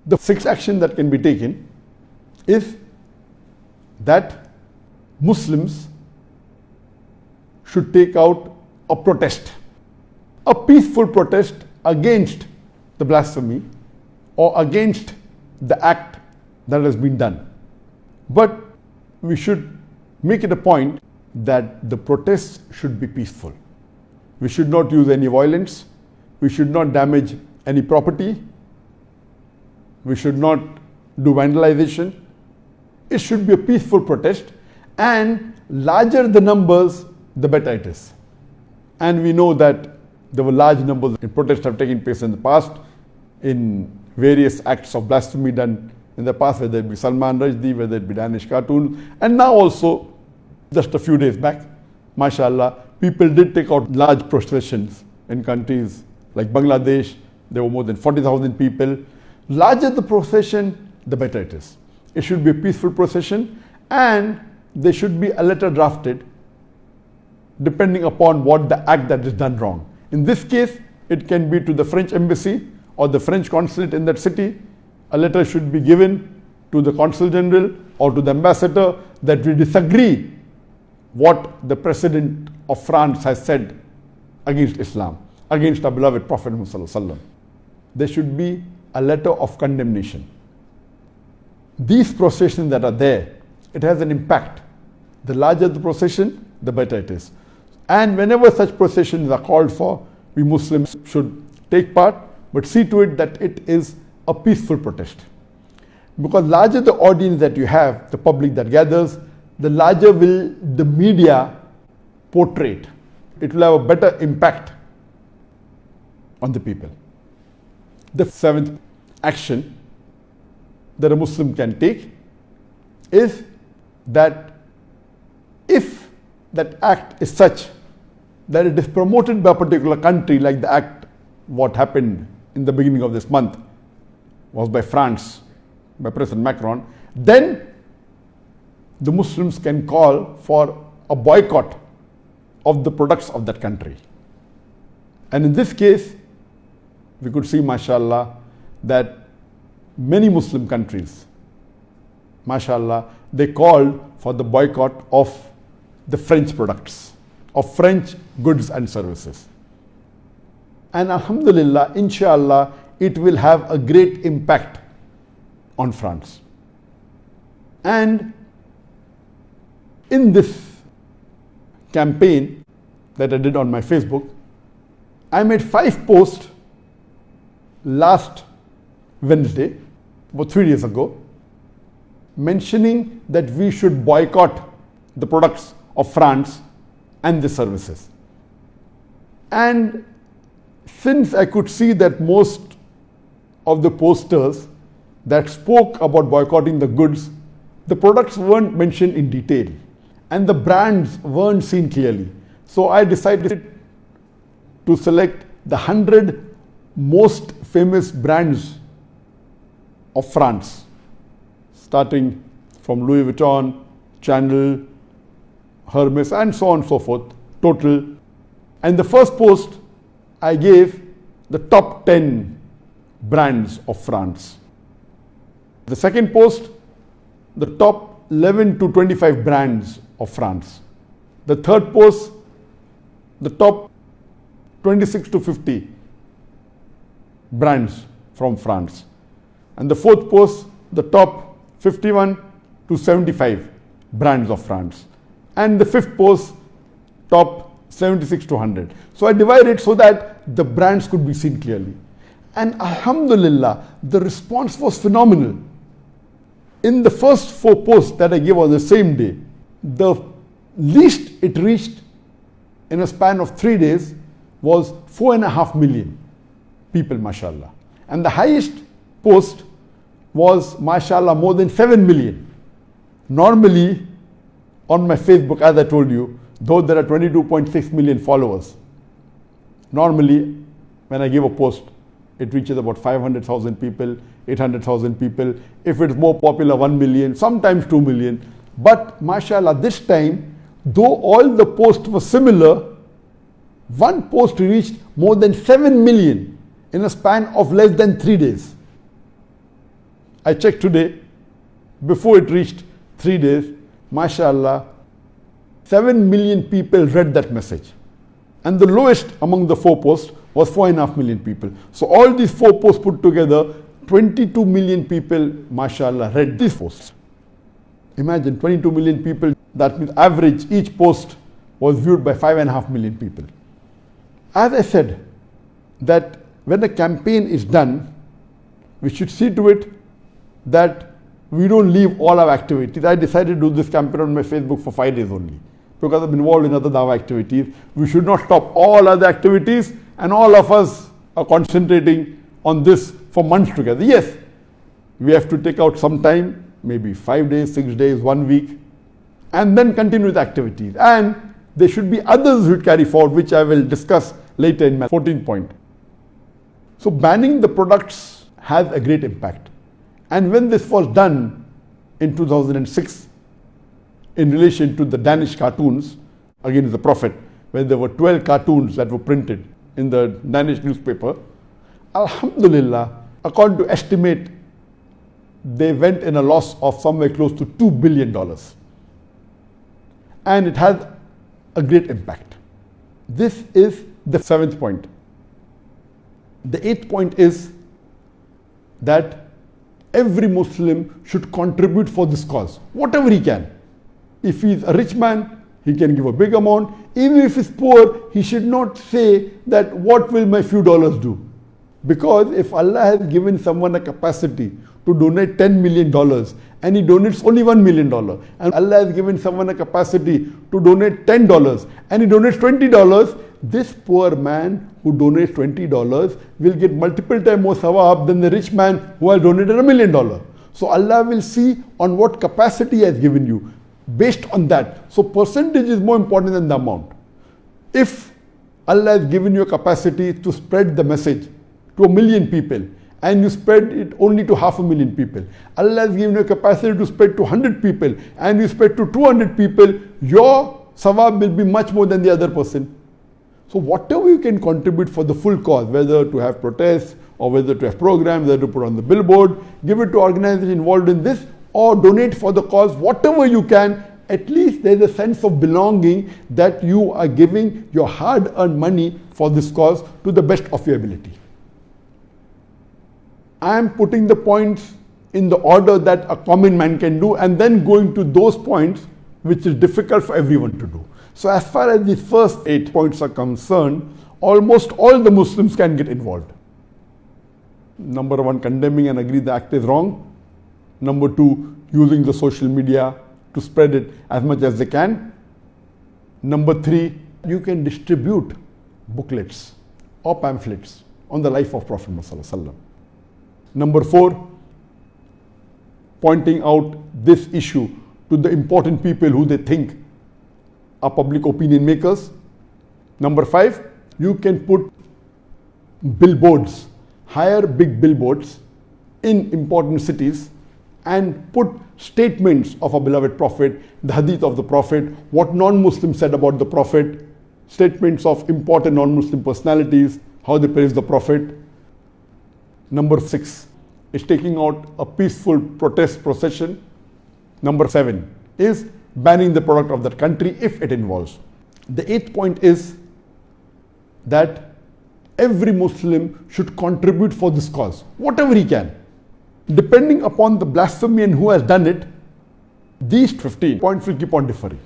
The sixth action that can be taken is that Muslims should take out a protest, a peaceful protest against the blasphemy or against the act that has been done. But we should make it a point that the protests should be peaceful. We should not use any violence. We should not damage any property. We should not do vandalization. It should be a peaceful protest, and larger the numbers, the better it is. And we know that there were large numbers of protests have taken place in the past in various acts of blasphemy done in the past, whether it be Salman Rushdie, whether it be Danish cartoon, and now also just a few days back, mashallah, people did take out large processions in countries like Bangladesh. There were more than 40,000 people. Larger the procession, the better it is. It should be a peaceful procession, and there should be a letter drafted depending upon what the act that is done wrong. In this case, it can be to the French embassy or the French consulate in that city. A letter should be given to the consul general or to the ambassador that we disagree what the president of France has said against Islam, against our beloved Prophet Muhammad. There should be a letter of condemnation. These processions that are there, it has an impact. The larger the procession, the better it is. And whenever such processions are called for, we Muslims should take part, but see to it that it is a peaceful protest. Because larger the audience that you have, the public that gathers, the larger will the media portray it. It will have a better impact on the people. The seventh action that a Muslim can take is that if that act is such that it is promoted by a particular country, like the act what happened in the beginning of this month was by France, by President Macron, then the Muslims can call for a boycott of the products of that country. And in this case, we could see, mashallah, that many Muslim countries, mashallah, they called for the boycott of the French products, of French goods and services. And alhamdulillah, inshallah, it will have a great impact on France. And in this campaign that I did on my Facebook, I made 5 posts last Wednesday, about 3 days ago, mentioning that we should boycott the products of France and the services. And since I could see that most of the posters that spoke about boycotting the goods, the products weren't mentioned in detail and the brands weren't seen clearly. So I decided to select the 100 most famous brands of France, starting from Louis Vuitton, Chanel, Hermes, and so on and so forth, total. And the first post, I gave the top 10 brands of France. The second post, the top 11 to 25 brands of France. The third post, the top 26 to 50 brands from France. And the fourth post, the top 51 to 75 brands of France. And the fifth post, top 76 to 100. So I divided so that the brands could be seen clearly. And alhamdulillah, the response was phenomenal. In the first 4 posts that I gave on the same day, the least it reached in a span of 3 days was 4.5 million people, mashallah. And the highest post was, mashallah, more than 7 million. Normally, on my Facebook, as I told you, though there are 22.6 million followers, normally when I give a post, it reaches about 500,000 people, 800,000 people. If it's more popular, 1 million, sometimes 2 million. But mashallah, this time, though all the posts were similar, one post reached more than 7 million in a span of less than 3 days. I checked today, before it reached 3 days, mashallah, 7 million people read that message. And the lowest among the 4 posts was 4.5 million people. So all these 4 posts put together, 22 million people, mashallah, read these posts. Imagine 22 million people, that means average, each post was viewed by 5.5 million people. As I said, that when a campaign is done, we should see to it that we don't leave all our activities. I decided to do this campaign on my Facebook for 5 days only, because I'm involved in other dawah activities. We should not stop all other activities, and all of us are concentrating on this for months together. Yes, we have to take out some time, maybe 5 days, 6 days, 1 week, and then continue with activities. And there should be others who carry forward, which I will discuss later in my 14th point. So banning the products has a great impact. And when this was done in 2006, in relation to the Danish cartoons against the Prophet, when there were 12 cartoons that were printed in the Danish newspaper, alhamdulillah, according to estimate, they went in a loss of somewhere close to $2 billion. And it has a great impact. This is the 7th point. The 8th point is that every Muslim should contribute for this cause, whatever he can. If he is a rich man, he can give a big amount. Even if he is poor, he should not say that what will my few dollars do? Because if Allah has given someone a capacity to donate $10 million and he donates only $1 million, and Allah has given someone a capacity to donate $10 and he donates $20, this poor man who donates $20 will get multiple times more sawab than the rich man who has donated $1 million. So Allah will see on what capacity He has given you, based on that. So percentage is more important than the amount. If Allah has given you a capacity to spread the message to 1 million people, and you spread it only to 500,000 people, Allah has given you a capacity to spread to 100 people, and you spread to 200 people, your sawab will be much more than the other person. So whatever you can contribute for the full cause, whether to have protests, or whether to have programs, whether to put on the billboard, give it to organizations involved in this, or donate for the cause, whatever you can, at least there is a sense of belonging that you are giving your hard-earned money for this cause to the best of your ability. I am putting the points in the order that a common man can do, and then going to those points which is difficult for everyone to do. So as far as the first 8 points are concerned, almost all the Muslims can get involved. Number 1, condemning and agree the act is wrong. Number 2, using the social media to spread it as much as they can. Number 3, you can distribute booklets or pamphlets on the life of Prophet Muhammad. Number 4, pointing out this issue to the important people who they think are public opinion makers. Number 5, you can put billboards, hire big billboards in important cities and put statements of a beloved Prophet, the hadith of the Prophet, what non-Muslims said about the Prophet, statements of important non-Muslim personalities, how they praise the Prophet. Number 6 is taking out a peaceful protest procession. Number 7 is banning the product of that country if it involves. The 8th point is that every Muslim should contribute for this cause, whatever he can. Depending upon the blasphemy and who has done it, these 15 points will keep on differing.